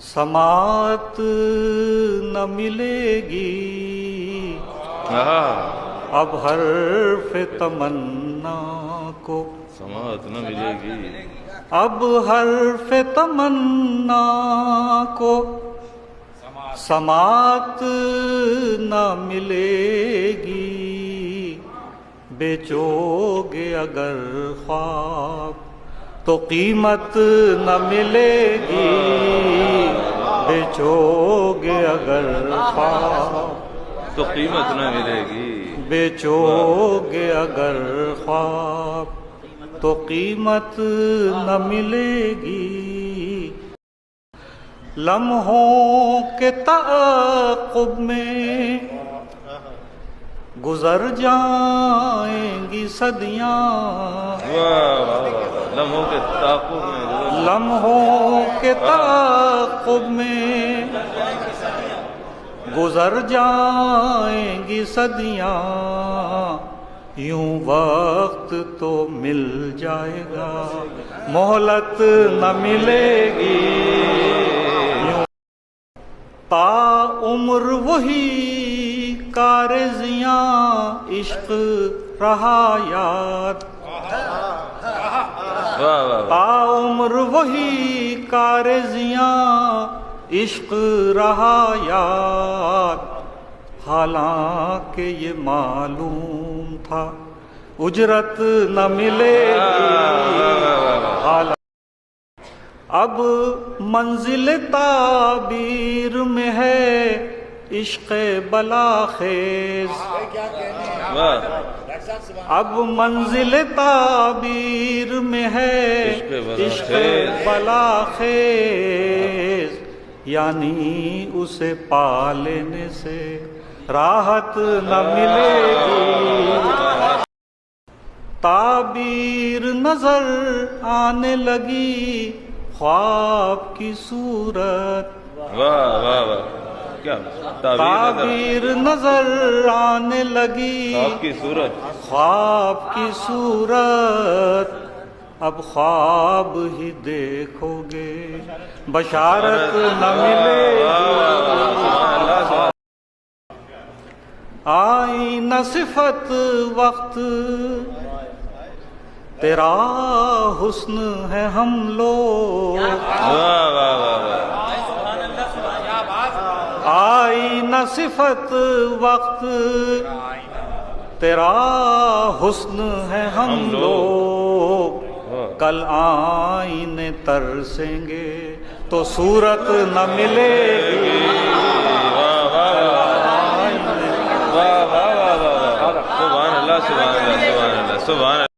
سماعت نہ ملے گی اب حرف تمنا کو، سماعت نہ ملے گی اب حرف تمنا کو سماعت نہ ملے گی، بیچو گے اگر خواب تو قیمت نہ ملے گی، بیچو گے اگر خواب تو قیمت نہ ملے گی، بیچو گے اگر خواب تو قیمت نہ ملے گی۔ لمحوں کے تعاقب میں گزر جائیں گی صدیاں، لمحوں کے تعاقب میں، لمحوں کے تعاقب میں گزر جائیں گی صدیاں، یوں وقت تو مل جائے گا مہلت نہ ملے گی، تا عمر وہی کارزیاں عشق رہا یاد، تا عمر وہی کارزیاں عشق رہا یاد، حالانکہ یہ معلوم تھا اجرت نہ ملے گی، اب منزل تعبیر میں ہے عشق بلاخیز، اب منزل تعبیر میں ہے عشق بلاخیز، یعنی اسے پا لینے سے راحت نہ ملے گی، تعبیر نظر آنے لگی خواب کی صورت، تعبیر نظر آنے لگی خواب کی صورت، اب خواب ہی دیکھو گے بشارت نہ ملے گی، آئی نہ صفت وقت تیرا حسن ہے ہم لوگ، آئی نہ صفت وقت تیرا حسن ہے ہم لوگ، کل آئینے ترسیں گے تو صورت نہ ملے گی، سبحان اللہ سبحان اللہ سبحان اللہ سبحان اللہ۔